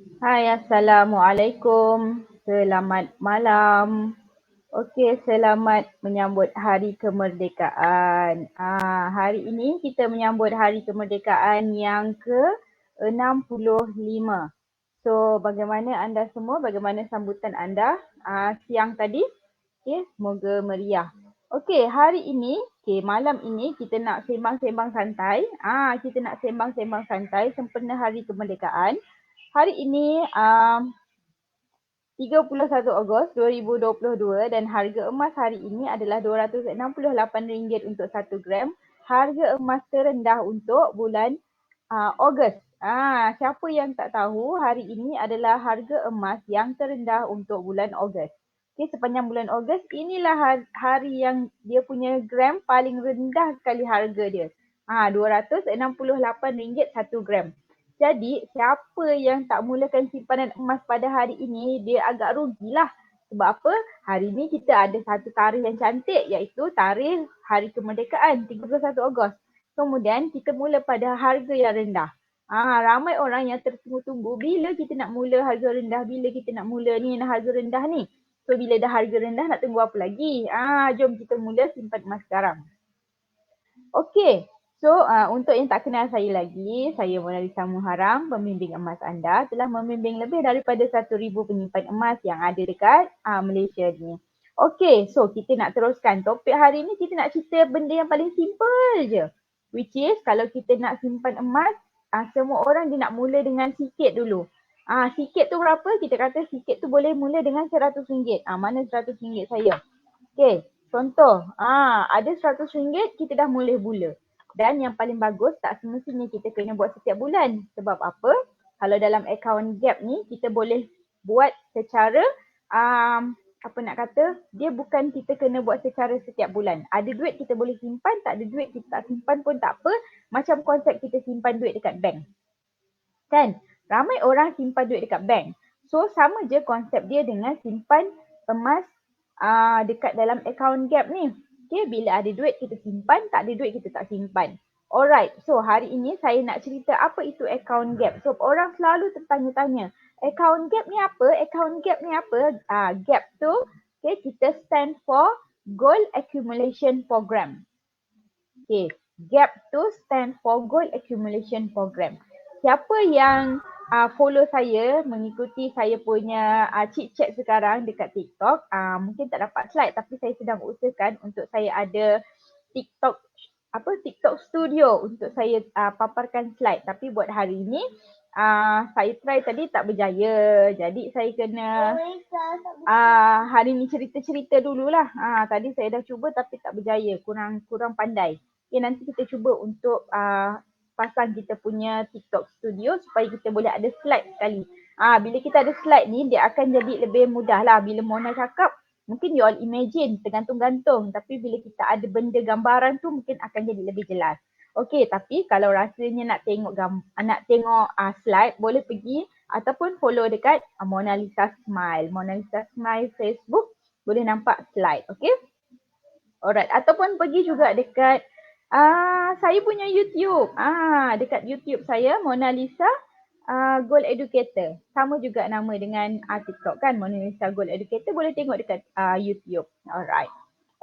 Hai, Assalamualaikum. Selamat malam. Okey, selamat menyambut Hari Kemerdekaan. Hari ini kita menyambut Hari Kemerdekaan yang ke-65. So, bagaimana anda semua? Bagaimana sambutan anda siang tadi? Okey, semoga meriah. Okey, hari ini, malam ini kita nak sembang-sembang santai. Kita nak sembang-sembang santai sempena Hari Kemerdekaan. Hari ini 31 Ogos 2022 dan harga emas hari ini adalah RM268 untuk 1 gram. Harga emas terendah untuk bulan Ogos. Siapa yang tak tahu, hari ini adalah harga emas yang terendah untuk bulan Ogos. Okay, sepanjang bulan Ogos, inilah hari yang dia punya gram paling rendah sekali harga dia. RM268 1 gram. Jadi siapa yang tak mulakan simpanan emas pada hari ini, dia agak rugilah. Sebab apa? Hari ini kita ada satu tarikh yang cantik iaitu tarikh Hari Kemerdekaan 31 Ogos. Kemudian kita mula pada harga yang rendah. Ramai orang yang tertunggu-tunggu bila kita nak mula harga rendah, bila kita nak mula ni harga rendah ni. So bila dah harga rendah nak tunggu apa lagi? Jom kita mula simpan emas sekarang. Okey. So, untuk yang tak kenal saya lagi, saya Mona Lisa Muharam, pembimbing emas anda, telah membimbing lebih daripada 1,000 penyimpan emas yang ada dekat Malaysia ni. Okey, so kita nak teruskan. Topik hari ni kita nak cerita benda yang paling simple je. Which is, kalau kita nak simpan emas, semua orang dia nak mula dengan sikit dulu. Sikit tu berapa? Kita kata sikit tu boleh mula dengan RM100. Mana RM100 saya? Okey, contoh, ada RM100 kita dah mula bula. Dan yang paling bagus tak semestinya kita kena buat setiap bulan. Sebab apa? Kalau dalam account gap ni kita boleh buat secara apa nak kata, dia bukan kita kena buat secara setiap bulan. Ada duit kita boleh simpan, tak ada duit kita tak simpan pun tak apa. Macam konsep kita simpan duit dekat bank. Kan? Ramai orang simpan duit dekat bank. So sama je konsep dia dengan simpan emas dekat dalam account gap ni. Okay, bila ada duit kita simpan, tak ada duit kita tak simpan. Alright, so hari ini saya nak cerita apa itu account gap. So orang selalu tertanya-tanya, account gap ni apa? Account gap ni apa? Gap tu okay, kita stand for Gold Accumulation Program. Okay, gap tu stand for Gold Accumulation Program. Siapa yang follow saya, mengikuti saya punya chit-chat sekarang dekat TikTok, mungkin tak dapat slide tapi saya sedang usahakan untuk saya ada TikTok studio untuk saya paparkan slide. Tapi buat hari ini saya try tadi tak berjaya. Jadi saya kena hari ni cerita-cerita dululah. Tadi saya dah cuba tapi tak berjaya, kurang pandai. Okay, nanti kita cuba untuk pasang kita punya TikTok studio supaya kita boleh ada slide sekali. Bila kita ada slide ni, dia akan jadi lebih mudah lah. Bila Mona cakap, mungkin you all imagine, tergantung-gantung. Tapi bila kita ada benda gambaran tu, mungkin akan jadi lebih jelas. Okey, tapi kalau rasanya nak tengok slide, boleh pergi ataupun follow dekat Mona Lisa Smile. Mona Lisa Smile Facebook, boleh nampak slide. Okey? Alright, ataupun pergi juga dekat saya punya YouTube. Dekat YouTube saya Mona Lisa Gold Educator. Sama juga nama dengan TikTok kan, Mona Lisa Gold Educator, boleh tengok dekat YouTube. Alright.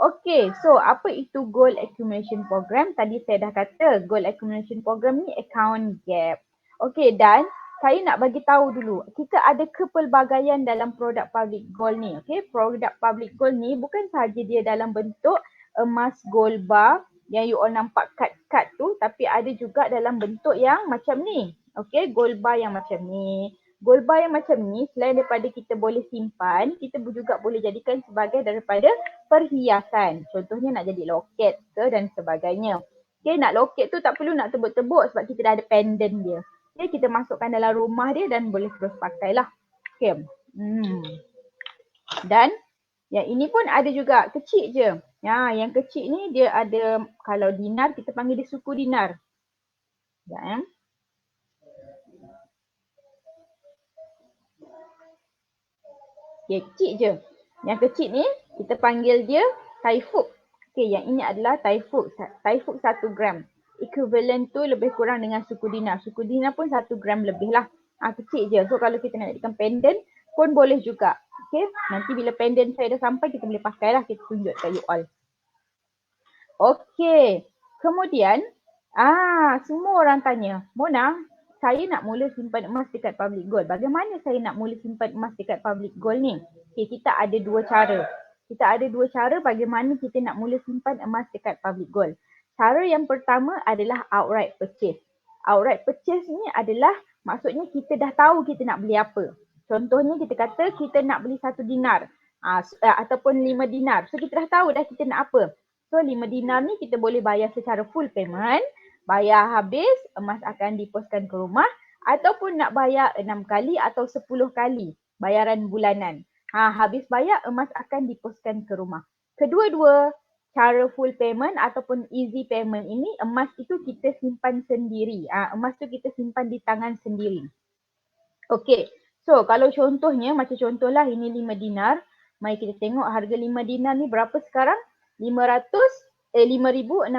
Okay, so apa itu Gold Accumulation Program? Tadi saya dah kata Gold Accumulation Program ni account gap. Okay, dan saya nak bagi tahu dulu, kita ada kepelbagaian dalam produk public gold ni. Okay, produk public gold ni bukan sahaja dia dalam bentuk emas gold bar yang you all nampak kad-kad tu, tapi ada juga dalam bentuk yang macam ni. Okay, gold bar yang macam ni. Gold bar yang macam ni, selain daripada kita boleh simpan, kita juga boleh jadikan sebagai daripada perhiasan. Contohnya nak jadi loket ke dan sebagainya. Okay, nak loket tu tak perlu nak tebuk-tebuk sebab kita dah ada pendant dia. Okay, kita masukkan dalam rumah dia dan boleh terus pakai lah. Okay. Dan yang ini pun ada juga, kecil je. Yang kecil ni dia ada, kalau dinar kita panggil dia suku dinar. Sekejap Okay, kecil je. Yang kecil ni kita panggil dia taifuk. Okay, yang ini adalah taifuk. Taifuk 1 gram. Equivalent tu lebih kurang dengan suku dinar. Suku dinar pun 1 gram lebih lah. Kecil je. So kalau kita nak jadikan pendant pun boleh juga. Okay, nanti bila pendant saya dah sampai kita boleh pakai lah, kita tunjuk kat you all. Okay, kemudian semua orang tanya, Mona, saya nak mula simpan emas dekat public gold. Bagaimana saya nak mula simpan emas dekat public gold ni? Okay, kita ada dua cara. Bagaimana kita nak mula simpan emas dekat public gold. Cara yang pertama adalah outright purchase. Outright purchase ni adalah maksudnya kita dah tahu kita nak beli apa. Contohnya kita kata kita nak beli 1 dinar ataupun 5 dinar. So kita dah tahu dah kita nak apa. So 5 dinar ni kita boleh bayar secara full payment. Bayar habis, emas akan diposkan ke rumah. Ataupun nak bayar 6 kali atau 10 kali bayaran bulanan. Habis bayar, emas akan diposkan ke rumah. Kedua-dua cara full payment ataupun easy payment ini, emas itu kita simpan sendiri. Emas tu kita simpan di tangan sendiri. Okay, so kalau contohnya, macam contohlah ini 5 dinar. Mari kita tengok harga 5 dinar ni berapa sekarang? 5,680.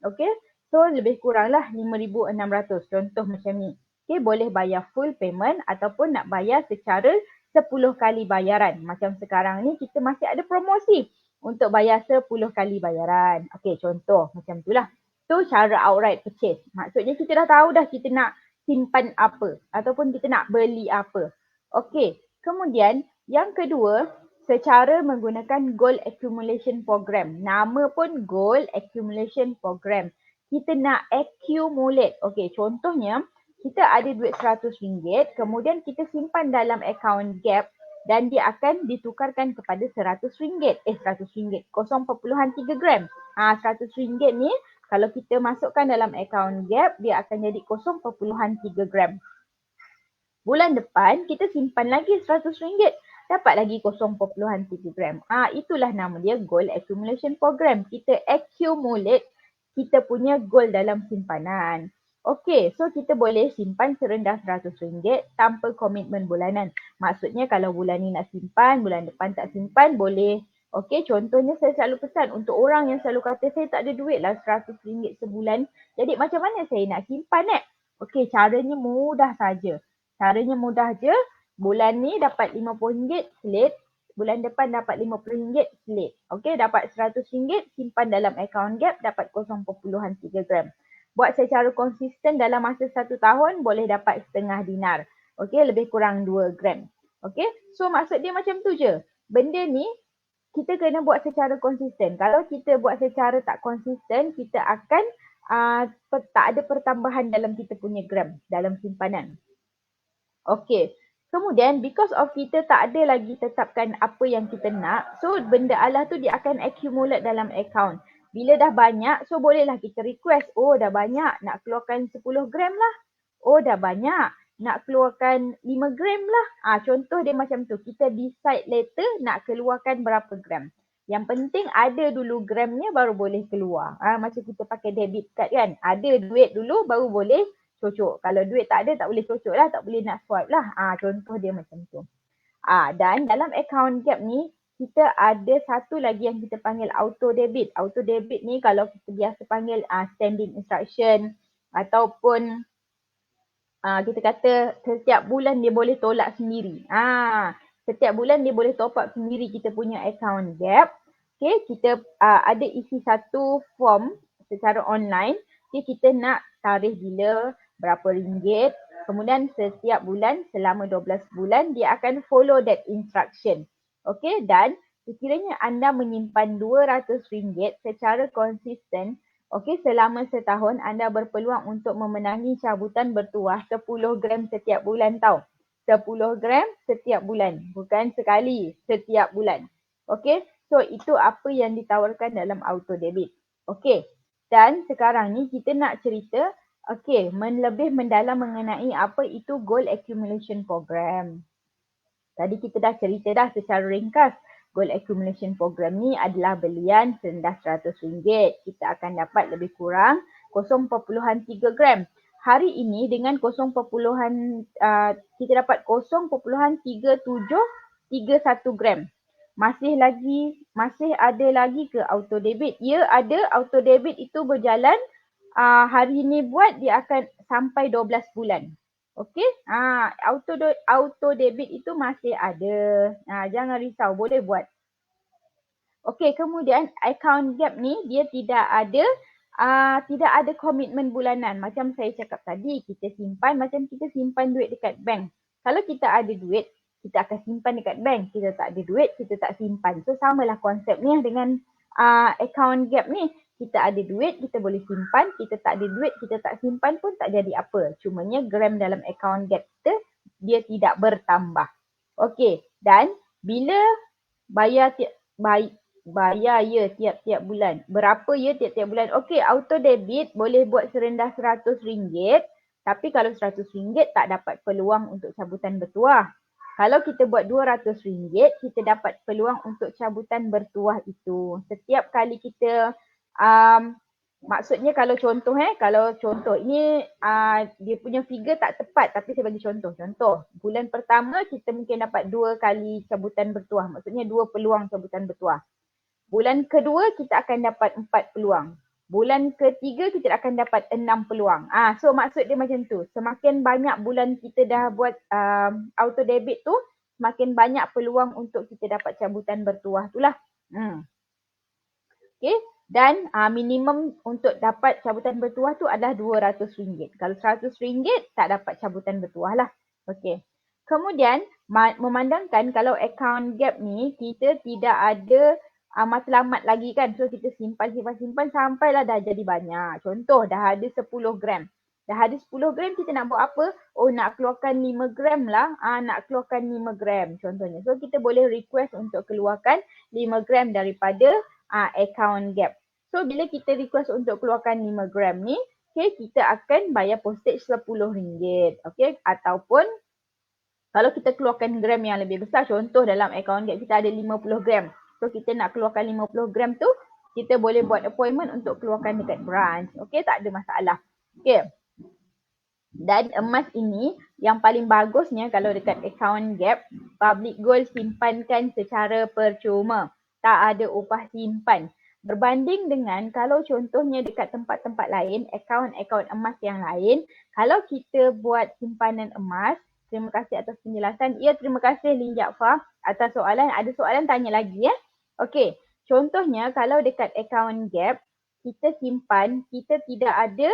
Okay, so lebih kuranglah 5,600. Contoh macam ni. Okay, boleh bayar full payment ataupun nak bayar secara 10 kali bayaran. Macam sekarang ni kita masih ada promosi untuk bayar 10 kali bayaran. Okay, contoh macam itulah. Tu cara outright purchase. Maksudnya kita dah tahu dah kita nak simpan apa ataupun kita nak beli apa. Okay, kemudian yang kedua, secara menggunakan Gold Accumulation Program. Nama pun Gold Accumulation Program. Kita nak accumulate. Okay, contohnya kita ada duit RM100, kemudian kita simpan dalam akaun Gap dan dia akan ditukarkan kepada RM100. RM100, 0.3 gram. RM100 ni kalau kita masukkan dalam akaun Gap, dia akan jadi 0.3 gram. Bulan depan kita simpan lagi RM100, dapat lagi 0.3 gram. Itulah nama dia Gold Accumulation Program. Kita accumulate kita punya gold dalam simpanan. Okey, so kita boleh simpan serendah RM100 tanpa komitmen bulanan. Maksudnya kalau bulan ni nak simpan, bulan depan tak simpan, boleh. Okey, contohnya saya selalu pesan untuk orang yang selalu kata saya tak ada duit lah RM100 sebulan. Jadi macam mana saya nak simpan Okey, caranya mudah saja. Caranya mudah je. Bulan ni dapat RM50 selit. Bulan depan dapat RM50 selit. Okey, dapat RM100 simpan dalam akaun Gap dapat 0.3 gram. Buat secara konsisten dalam masa 1 tahun boleh dapat setengah dinar. Okey, lebih kurang 2 gram. Okey, so maksud dia macam tu je. Benda ni kita kena buat secara konsisten. Kalau kita buat secara tak konsisten, kita akan tak ada pertambahan dalam kita punya gram dalam simpanan. Okey. Kemudian because of kita tak ada lagi tetapkan apa yang kita nak, so benda Allah tu dia akan accumulate dalam akaun. Bila dah banyak, so bolehlah kita request, oh dah banyak nak keluarkan 10 gram lah. Oh dah banyak nak keluarkan 5 gram lah. Contoh dia macam tu, kita decide later nak keluarkan berapa gram. Yang penting ada dulu gramnya baru boleh keluar. Macam kita pakai debit card kan, ada duit dulu baru boleh cocok. Kalau duit tak ada tak boleh cocok lah, tak boleh nak swipe lah. Contoh dia macam tu. Dan dalam account Gap ni, kita ada satu lagi yang kita panggil auto debit. Auto debit ni kalau kita biasa panggil standing instruction ataupun kita kata setiap bulan dia boleh tolak sendiri. Setiap bulan dia boleh top up sendiri kita punya account Gap. Okay, kita ada isi satu form secara online. Okay, kita nak tarikh bila, berapa ringgit. Kemudian setiap bulan selama 12 bulan dia akan follow that instruction. Okey, dan sekiranya anda menyimpan RM200 secara konsisten, okey, selama setahun anda berpeluang untuk memenangi cabutan bertuah 10 gram setiap bulan tau. 10 gram setiap bulan, bukan sekali, setiap bulan. Okey, so itu apa yang ditawarkan dalam auto debit. Okey, dan sekarang ni kita nak cerita okey, lebih mendalam mengenai apa itu Gold Accumulation Program. Tadi kita dah cerita dah secara ringkas. Gold Accumulation Program ni adalah belian serendah RM100. Kita akan dapat lebih kurang 0.3 gram. Hari ini dengan kita dapat 0.3731 gram. Masih ada lagi ke auto debit? Ya, ada. Auto debit itu berjalan hari ni buat dia akan sampai 12 bulan. Okey, auto debit itu masih ada. Jangan risau, boleh buat. Okey, kemudian account gap ni dia tidak ada komitmen bulanan. Macam saya cakap tadi, kita simpan macam kita simpan duit dekat bank. Kalau kita ada duit, kita akan simpan dekat bank. Kita tak ada duit, kita tak simpan. So samalah konsepnya dengan account gap ni. Kita ada duit, kita boleh simpan. Kita tak ada duit, kita tak simpan pun tak jadi apa. Cumanya gram dalam account gap kita, dia tidak bertambah. Okey, dan bila bayar tiap-tiap bulan. Berapa ya tiap-tiap bulan? Okey, auto debit boleh buat serendah RM100. Tapi kalau RM100 tak dapat peluang untuk cabutan bertuah. Kalau kita buat RM200, kita dapat peluang untuk cabutan bertuah itu. Setiap kali kita, maksudnya kalau contoh ini dia punya figure tak tepat tapi saya bagi contoh. Contoh, bulan pertama kita mungkin dapat 2 kali cabutan bertuah. Maksudnya 2 peluang cabutan bertuah. Bulan kedua kita akan dapat 4 peluang. Bulan ketiga kita akan dapat 6 peluang. So maksud dia macam tu. Semakin banyak bulan kita dah buat auto debit tu, semakin banyak peluang untuk kita dapat cabutan bertuah tu lah. Okay. Dan minimum untuk dapat cabutan bertuah tu adalah RM200. Kalau RM100 tak dapat cabutan bertuah lah. Okay. Kemudian memandangkan kalau account gap ni kita tidak ada matlamat lagi kan. So kita simpan sampailah dah jadi banyak. Contoh dah ada 10 gram. Dah ada 10 gram kita nak buat apa? Oh nak keluarkan 5 gram lah. Nak keluarkan 5 gram contohnya. So kita boleh request untuk keluarkan 5 gram daripada account gap. So bila kita request untuk keluarkan 5 gram ni, okay, kita akan bayar postage RM10. Okay, ataupun kalau kita keluarkan gram yang lebih besar, contoh dalam account gap kita ada 50 gram. So kita nak keluarkan 50 gram tu, kita boleh buat appointment untuk keluarkan dekat branch. Okay, tak ada masalah. Okay. Dan emas ini yang paling bagusnya kalau dekat account gap, public gold simpankan secara percuma. Tak ada upah simpan. Berbanding dengan kalau contohnya dekat tempat-tempat lain, akaun-akaun emas yang lain, kalau kita buat simpanan emas, terima kasih atas penjelasan. Ya, terima kasih Lin Jaafar atas soalan. Ada soalan tanya lagi ya. Okey, contohnya kalau dekat akaun gap, kita simpan, kita tidak ada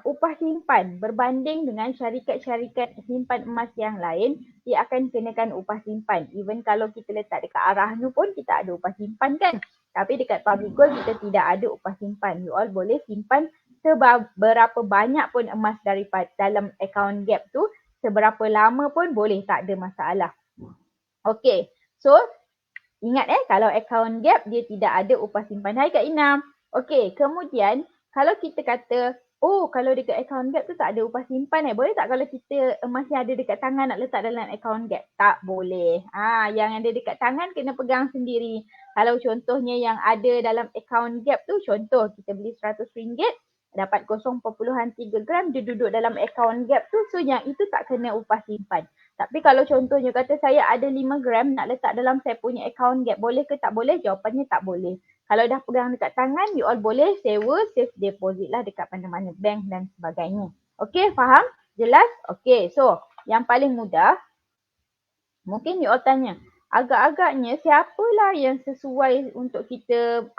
upah simpan berbanding dengan syarikat-syarikat simpan emas yang lain, dia akan kenakan upah simpan. Even kalau kita letak dekat arah tu pun kita ada upah simpan kan. Tapi dekat public gold kita tidak ada upah simpan. You all boleh simpan seberapa banyak pun emas daripada dalam account gap tu, seberapa lama pun boleh, tak ada masalah. Okay, so ingat kalau account gap dia tidak ada upah simpan. Hai Kak Ina. Okay, kemudian kalau kita kata kalau dekat account gap tu tak ada upah simpan boleh tak kalau kita masih ada dekat tangan nak letak dalam account gap? Tak boleh. Yang ada dekat tangan kena pegang sendiri. Kalau contohnya yang ada dalam account gap tu, contoh kita beli RM100, dapat 0.3 gram, dia duduk dalam account gap tu, so yang itu tak kena upah simpan. Tapi kalau contohnya kata saya ada 5 gram nak letak dalam saya punya account gap, boleh ke tak boleh? Jawapannya tak boleh. Kalau dah pegang dekat tangan, you all boleh sewa safe deposit lah dekat mana-mana bank dan sebagainya. Okay, faham? Jelas? Okay, so yang paling mudah, mungkin you all tanya, agak-agaknya siapalah yang sesuai untuk kita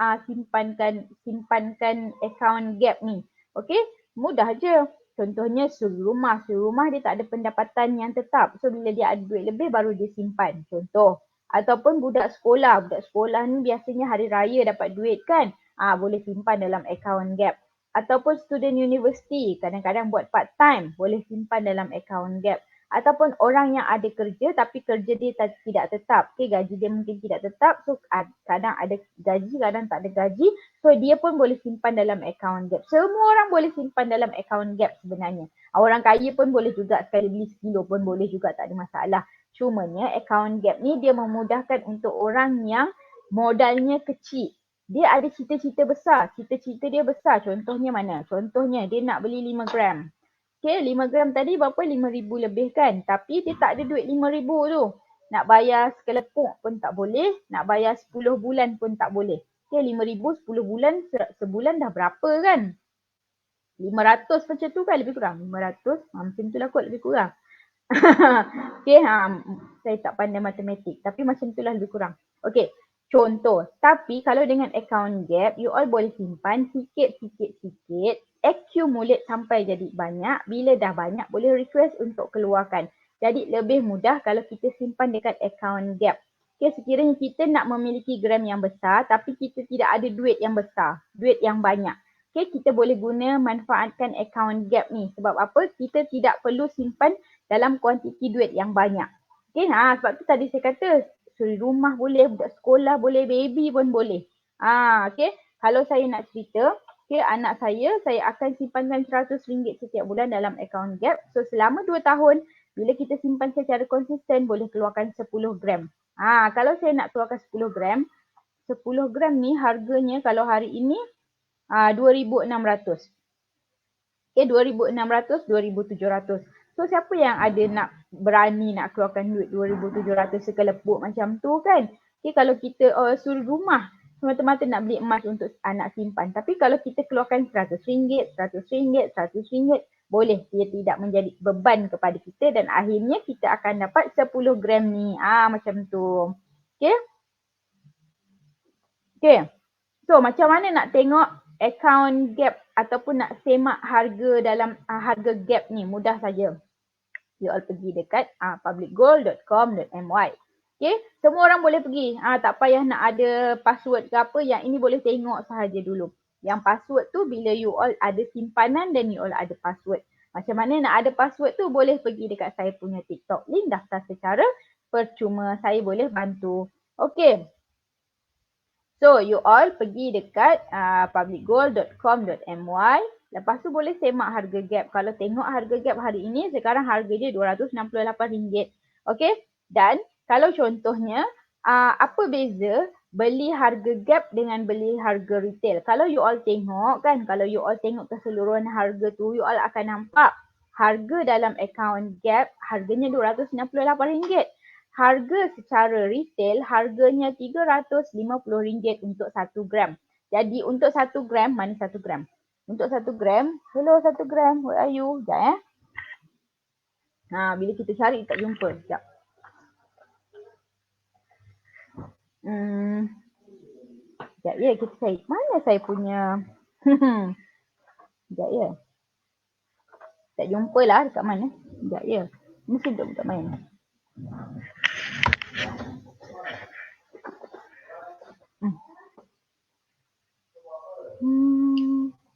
simpankan account gap ni? Okay, mudah je. Contohnya suri rumah dia tak ada pendapatan yang tetap. So bila dia ada duit lebih baru dia simpan. Contoh. Ataupun budak sekolah ni biasanya hari raya dapat duit kan. Boleh simpan dalam account gap. Ataupun student university kadang-kadang buat part time, boleh simpan dalam account gap. Ataupun orang yang ada kerja tapi kerja dia tidak tetap. Okay, gaji dia mungkin tidak tetap. So kadang ada gaji, kadang tak ada gaji. So dia pun boleh simpan dalam account gap. Semua orang boleh simpan dalam account gap sebenarnya. Orang kaya pun boleh juga, sekali beli sekilo pun boleh juga, tak ada masalah. Cumanya account gap ni dia memudahkan untuk orang yang modalnya kecil. Dia ada cita-cita besar. Cita-cita dia besar. Contohnya mana? Contohnya dia nak beli 5 gram. Okay, 5 gram tadi berapa? 5,000 lebih kan? Tapi dia tak ada duit 5,000 tu. Nak bayar sekelepuk pun tak boleh. Nak bayar 10 bulan pun tak boleh. Okay, 5,000 10 bulan, sebulan dah berapa kan? 500 macam tu kan lebih kurang. 500 macam tu lah kot lebih kurang. Okay, saya tak pandai matematik tapi macam tu lah lebih kurang. Okay, contoh. Tapi kalau dengan account gap, you all boleh simpan sikit-sikit, accumulate sampai jadi banyak. Bila dah banyak, boleh request untuk keluarkan. Jadi lebih mudah kalau kita simpan dekat account gap. Okay, sekiranya kita nak memiliki gram yang besar tapi kita tidak ada duit yang besar, duit yang banyak. Okay, kita boleh guna manfaatkan account gap ni. Sebab apa? Kita tidak perlu simpan dalam kuantiti duit yang banyak. Okay, sebab tu tadi saya kata suri rumah boleh, budak sekolah boleh, baby pun boleh. Okay, kalau saya nak cerita, okay, anak saya akan simpankan RM100 setiap bulan dalam account gap. So selama 2 tahun, bila kita simpan secara konsisten, boleh keluarkan 10 gram. Kalau saya nak keluarkan 10 gram, 10 gram ni harganya kalau hari ini 2,600. Okay, 2,600, 2,700. So siapa yang ada nak berani nak keluarkan duit 2,700 sekelepuk macam tu kan? Okay, kalau kita suruh rumah semata-mata nak beli emas untuk anak simpan. Tapi kalau kita keluarkan RM100, RM100, RM100, boleh dia tidak menjadi beban kepada kita dan akhirnya kita akan dapat 10 gram ni. Macam tu. Okay? Okay. So macam mana nak tengok account gap ataupun nak semak harga dalam harga gap ni? Mudah saja. You all pergi dekat publicgold.com.my. Okay, semua orang boleh pergi. Tak payah nak ada password ke apa. Yang ini boleh tengok sahaja dulu. Yang password tu bila you all ada simpanan dan you all ada password. Macam mana nak ada password tu boleh pergi dekat saya punya TikTok link daftar secara percuma. Saya boleh bantu. Okay. So you all pergi dekat publicgold.com.my. Lepas tu boleh semak harga gap. Kalau tengok harga gap hari ini, sekarang harga dia RM268. Okay. Dan kalau contohnya, apa beza beli harga gap dengan beli harga retail? Kalau you all tengok kan, kalau you all tengok keseluruhan harga tu, you all akan nampak harga dalam account gap harganya RM268. Harga secara retail harganya RM350 untuk 1 gram. Jadi untuk 1 gram, mana 1 gram? Untuk 1 gram, hello 1 gram, where are you? Sekejap bila kita cari tak jumpa. Sekejap. Sekejap ya, kita cari. Mana saya punya? Sekejap ya. Tak jumpa lah dekat mana. Sekejap ya. Mesti dekat mana.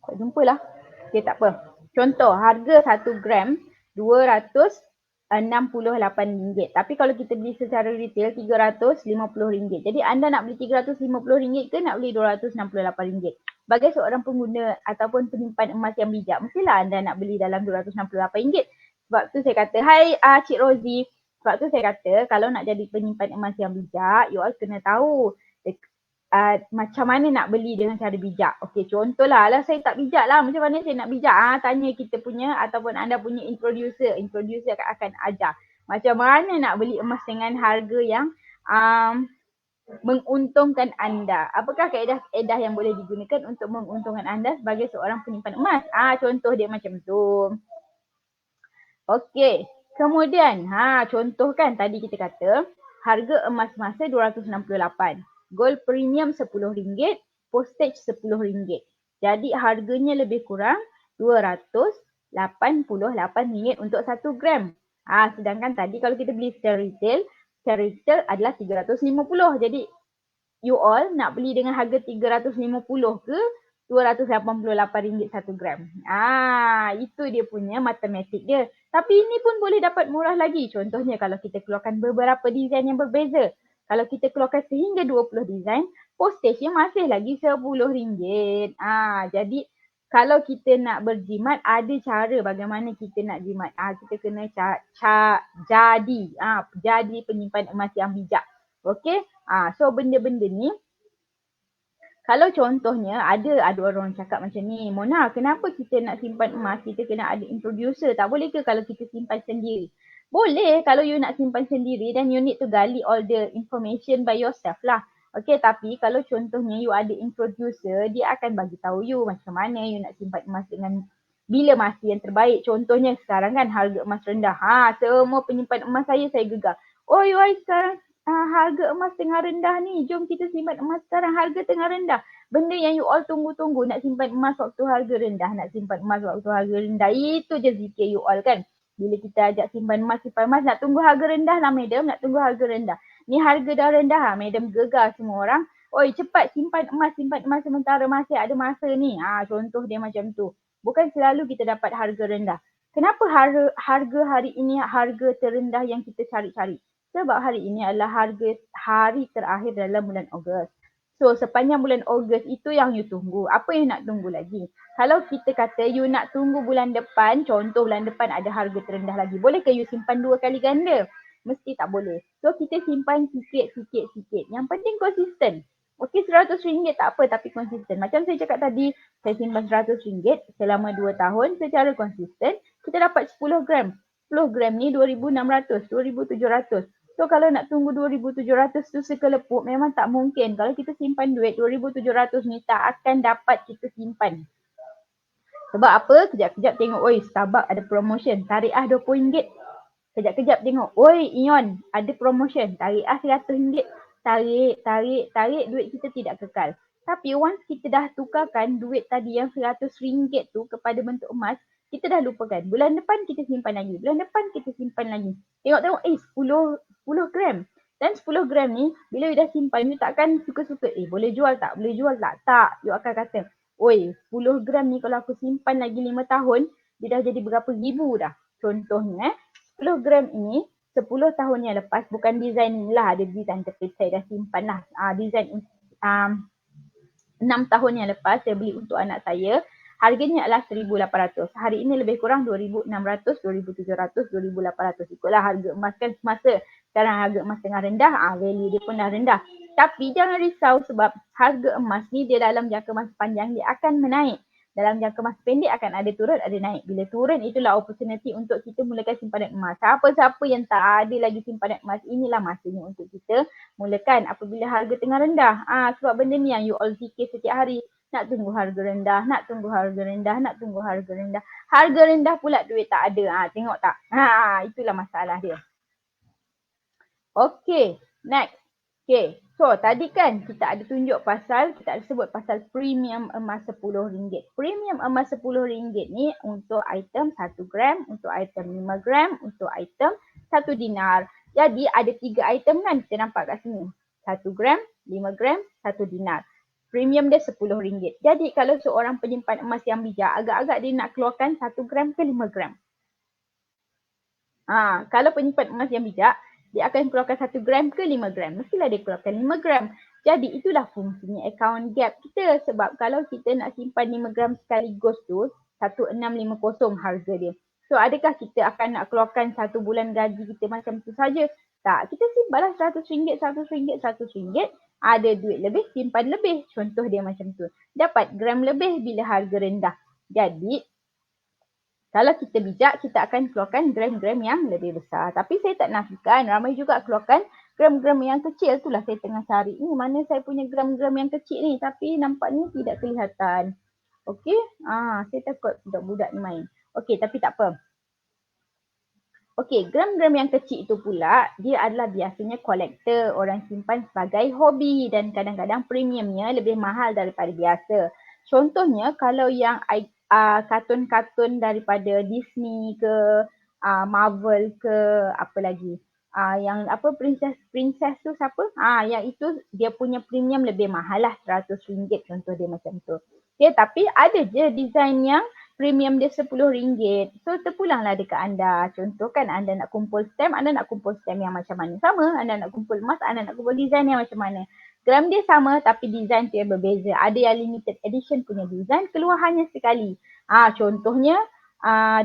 Tak jumpa lah. Okay, tak apa. Contoh, harga 1 gram RM268. Tapi kalau kita beli secara retail RM350. Jadi anda nak beli RM350 ke nak beli RM268? Sebagai seorang pengguna ataupun penyimpan emas yang bijak, mestilah anda nak beli dalam RM268. Sebab tu saya kata, hai Cik Rosie. Sebab tu saya kata, kalau nak jadi penyimpan emas yang bijak, you all kena tahu macam mana nak beli dengan cara bijak. Okey, contohlah, saya tak bijak lah. Macam mana saya nak bijak? Tanya kita punya ataupun anda punya introducer. Introducer akan ajar macam mana nak beli emas dengan harga yang menguntungkan anda. Apakah kaedah-kaedah yang boleh digunakan untuk menguntungkan anda sebagai seorang penyimpan emas? Contoh dia macam tu. Okey, kemudian contoh kan tadi kita kata harga emas masa RM268. Gold premium RM10, postage RM10. Jadi harganya lebih kurang RM288 untuk 1 gram. Sedangkan tadi kalau kita beli secara retail adalah RM350. Jadi you all nak beli dengan harga RM350 ke RM288 1 gram. Itu dia punya matematik dia. Tapi ini pun boleh dapat murah lagi. Contohnya kalau kita keluarkan beberapa desain yang berbeza. Kalau kita keluarkan sehingga 20 desain, postage masih lagi RM10. Jadi kalau kita nak berjimat, ada cara bagaimana kita nak jimat. Kita kena jadi penyimpan emas yang bijak. Okey? So benda-benda ni, kalau contohnya ada orang cakap macam ni, Mona, kenapa kita nak simpan emas, kita kena ada introducer. Tak boleh ke kalau kita simpan sendiri? Boleh kalau you nak simpan sendiri dan you need to gali all the information by yourself lah. Okay, tapi kalau contohnya you ada introducer, dia akan bagi tahu you macam mana you nak simpan emas dengan Bila masa yang terbaik? Contohnya sekarang kan harga emas rendah. Semua penyimpan emas saya gegar. Oi, sekarang harga emas tengah rendah ni. Jom kita simpan emas sekarang, harga tengah rendah. Benda yang you all tunggu-tunggu, nak simpan emas waktu harga rendah, nak simpan emas waktu harga rendah. Itu je zikir you all kan. Bila kita ajak simpan emas, nak tunggu harga rendah lah madam, nak tunggu harga rendah. Ni harga dah rendah, madam gegar semua orang. Oi, cepat simpan emas sementara masih ada masa ni. Contoh dia macam tu. Bukan selalu kita dapat harga rendah. Kenapa harga hari ini harga terendah yang kita cari-cari? Sebab hari ini adalah hari terakhir dalam bulan Ogos. So sepanjang bulan Ogos itu yang you tunggu. Apa yang nak tunggu lagi? Kalau kita kata you nak tunggu bulan depan, contoh bulan depan ada harga terendah lagi. Boleh ke you simpan 2 kali ganda? Mesti tak boleh. So kita simpan sikit. Yang penting konsisten. Okey, RM100 tak apa tapi konsisten. Macam saya cakap tadi, saya simpan RM100 selama 2 tahun secara konsisten. Kita dapat 10 gram. 10 gram ni 2,600, 2,700. So kalau nak tunggu 2,700 tu sekelepuk memang tak mungkin. Kalau kita simpan duit 2,700 ni tak akan dapat kita simpan. Sebab apa? Kejap-kejap tengok, oi Starbucks ada promotion, tarik RM20. Kejap-kejap tengok, oi Ion ada promotion, tarik RM100. Tarik, duit kita tidak kekal. Tapi once kita dah tukarkan duit tadi yang RM100 tu kepada bentuk emas, kita dah lupakan. Bulan depan kita simpan lagi. Tengok, 10 gram. Dan 10 gram ni, bila you dah simpan, you takkan suka-suka, boleh jual tak? Tak, you akan kata, oi 10 gram ni kalau aku simpan lagi 5 tahun, dia dah jadi berapa ribu dah. Contohnya, 10 gram ini 10 tahun yang lepas, bukan design ni lah, ada design tapi saya dah simpan lah. Design 6 tahun yang lepas saya beli untuk anak saya, harganya adalah RM1,800. Hari ini lebih kurang RM2,600, RM2,700, RM2,800. Ikutlah harga emas kan semasa. Sekarang harga emas tengah rendah, value dia pun dah rendah. Tapi jangan risau sebab harga emas ni dia dalam jangka masa panjang dia akan menaik. Dalam jangka masa pendek akan ada turun, ada naik. Bila turun itulah opportunity untuk kita mulakan simpanan emas. Siapa-siapa yang tak ada lagi simpanan emas, inilah masanya untuk kita mulakan apabila harga tengah rendah. Sebab benda ni yang you all fikir setiap hari. Nak tunggu harga rendah, Harga rendah pula duit tak ada. Tengok tak? Itulah masalah dia. Okay, next. Okay, so tadi kan kita ada sebut pasal premium emas RM10. Premium emas RM10 ni untuk item 1 gram, untuk item 5 gram, untuk item 1 dinar. Jadi ada 3 item kan kita nampak kat sini. 1 gram, 5 gram, 1 dinar. Premium dia RM10. Jadi kalau seorang penyimpan emas yang bijak, agak-agak dia nak keluarkan 1 gram ke 5 gram. Kalau penyimpan emas yang bijak, dia akan keluarkan 1 gram ke 5 gram. Mestilah dia keluarkan 5 gram. Jadi itulah fungsinya account gap kita. Sebab kalau kita nak simpan 5 gram sekaligus tu, 1650 harga dia. So adakah kita akan nak keluarkan 1 bulan gaji kita macam tu saja? Tak, kita simpanlah RM100. Ada duit lebih, simpan lebih. Contoh dia macam tu. Dapat gram lebih bila harga rendah. Jadi kalau kita bijak, kita akan keluarkan gram-gram yang lebih besar. Tapi saya tak nafikan, ramai juga keluarkan gram-gram yang kecil. Itulah saya tengah cari. Ini mana saya punya gram-gram yang kecil ni. Tapi nampaknya tidak kelihatan. Okey, saya takut budak-budak ni main. Okey, tapi tak apa. Okey, gram-gram yang kecil itu pula, dia adalah biasanya kolektor. Orang simpan sebagai hobi dan kadang-kadang premiumnya lebih mahal daripada biasa. Contohnya, kalau yang kartun-kartun daripada Disney ke Marvel ke apa lagi yang apa princess tu siapa? Yang itu dia punya premium lebih mahal lah RM100 contoh dia macam tu. Okay, tapi ada je design yang premium dia RM10. So terpulanglah dekat anda. Contoh kan anda nak kumpul stamp, anda nak kumpul stamp yang macam mana? Sama, anda nak kumpul emas, anda nak kumpul design yang macam mana? Gram dia sama tapi design dia berbeza. Ada yang limited edition punya design keluar hanya sekali. Contohnya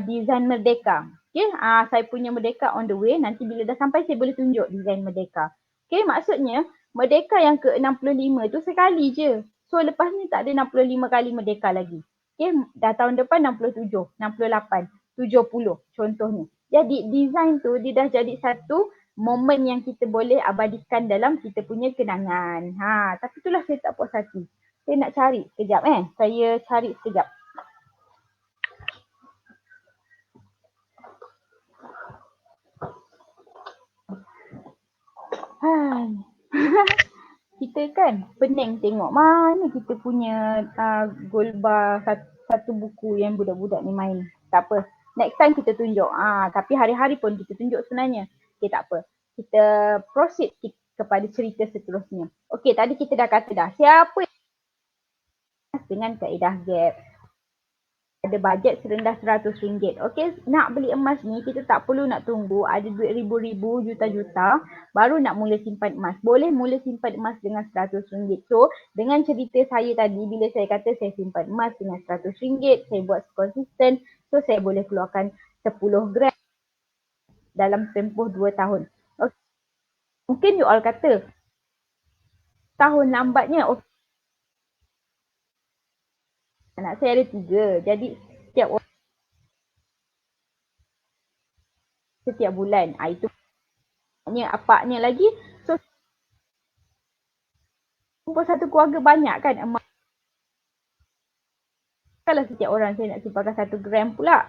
design Merdeka. Okay, saya punya Merdeka on the way. Nanti bila dah sampai saya boleh tunjuk design Merdeka. Okay, maksudnya Merdeka yang ke-65 tu sekali je. So lepas ni tak ada 65 kali Merdeka lagi. Okay, dah tahun depan 67, 68, 70 contohnya. Jadi design tu dia dah jadi satu momen yang kita boleh abadikan dalam kita punya kenangan. Tapi itulah saya tak puas hati. Saya nak cari sekejap Saya cari sekejap. Hai. Kita kan pening tengok mana kita punya gold bar satu buku yang budak-budak ni main. Tak apa. Next time kita tunjuk. Tapi hari-hari pun kita tunjuk sebenarnya. Okay, tak apa. Kita proceed kepada cerita seterusnya. Okay, tadi kita dah kata dah. Siapa dengan kaedah gap? Ada bajet serendah RM100. Okey, nak beli emas ni kita tak perlu nak tunggu ada duit ribu-ribu, juta-juta baru nak mula simpan emas. Boleh mula simpan emas dengan RM100. So, dengan cerita saya tadi bila saya kata saya simpan emas dengan RM100, saya buat konsisten, so saya boleh keluarkan 10 gram dalam tempoh 2 tahun. Okay. Mungkin you all kata tahun lambatnya. Okay. Anak saya ada 3. Jadi setiap bulan. Itu apaknya lagi. So, kumpul satu keluarga banyak kan emas. Kalau setiap orang saya nak simpankan 1 gram pula.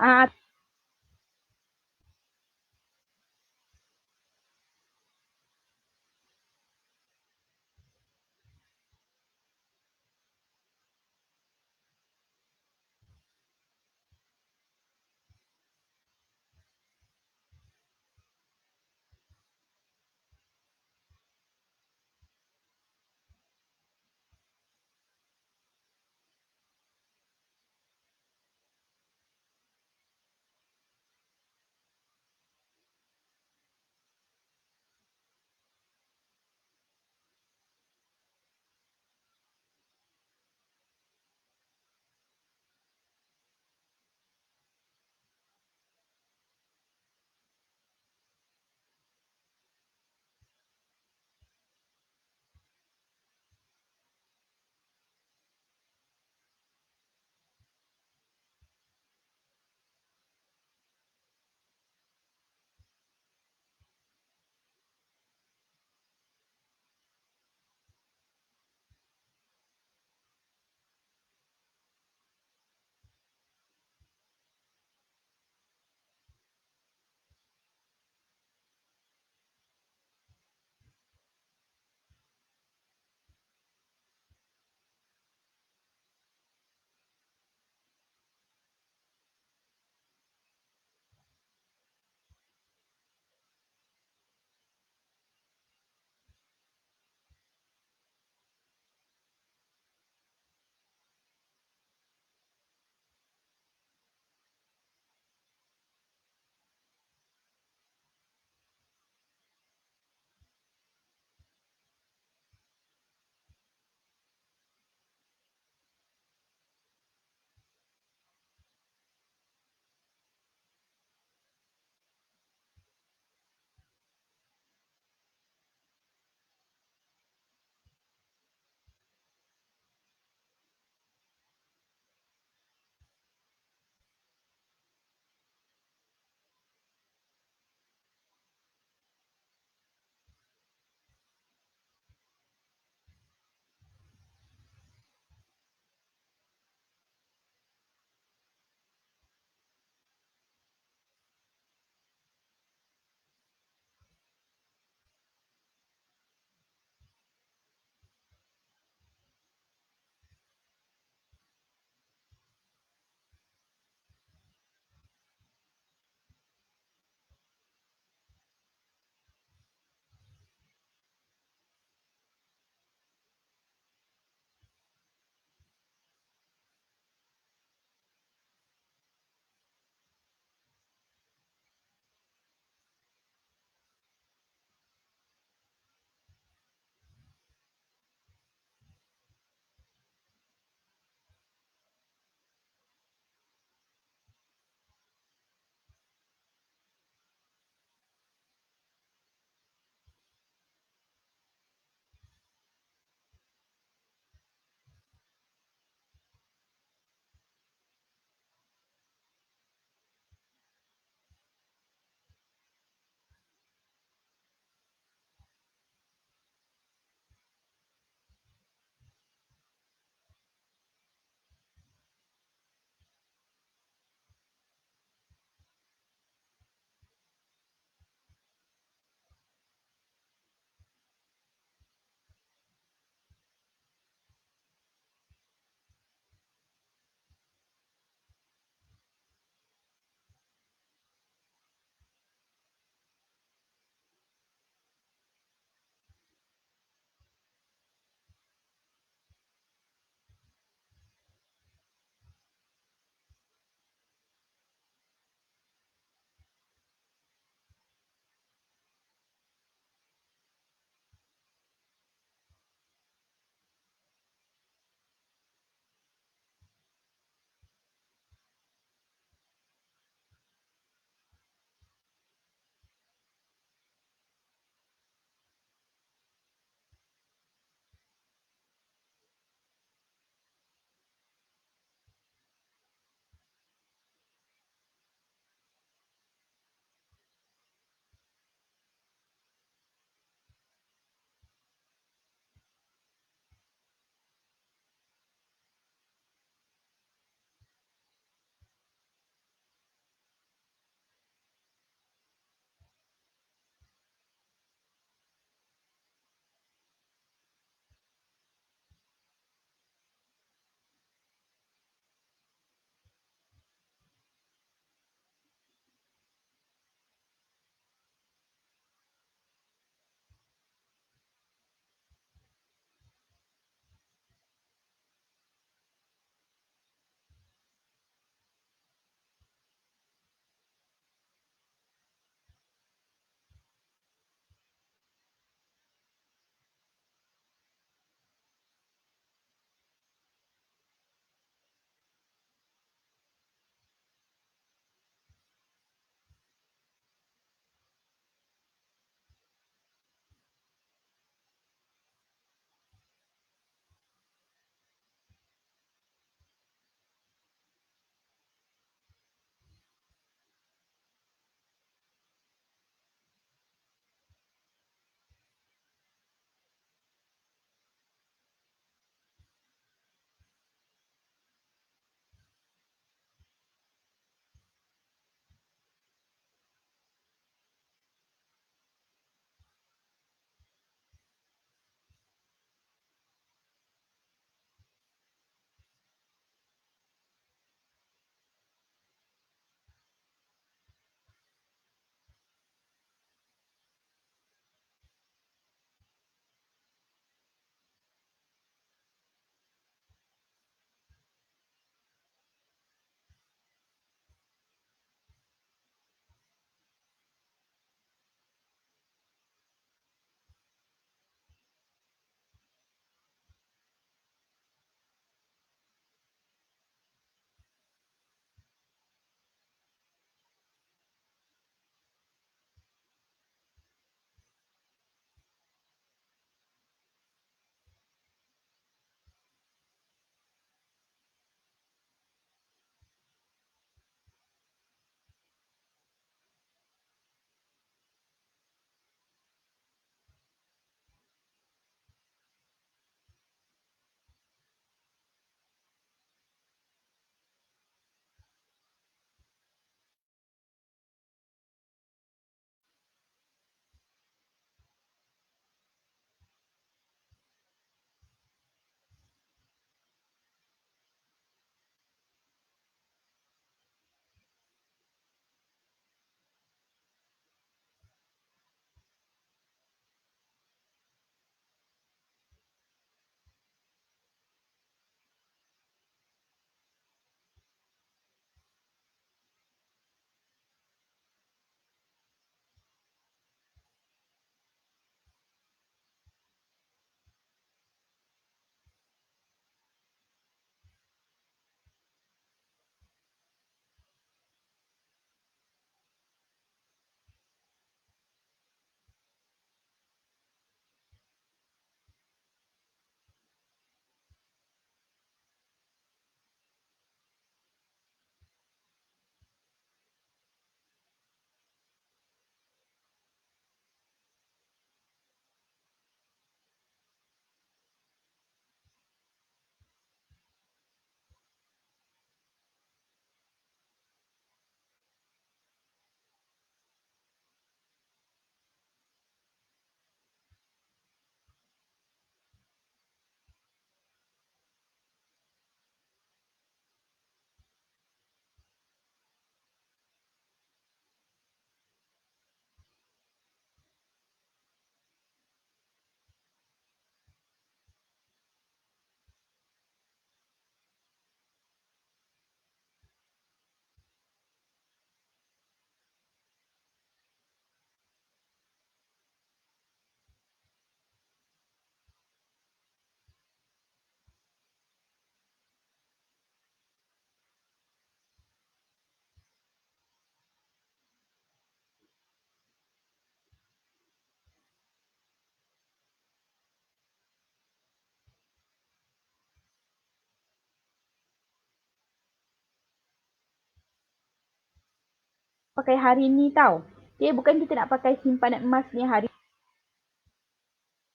pakai hari ni tau. Okay, bukan kita nak pakai simpanan emas ni hari.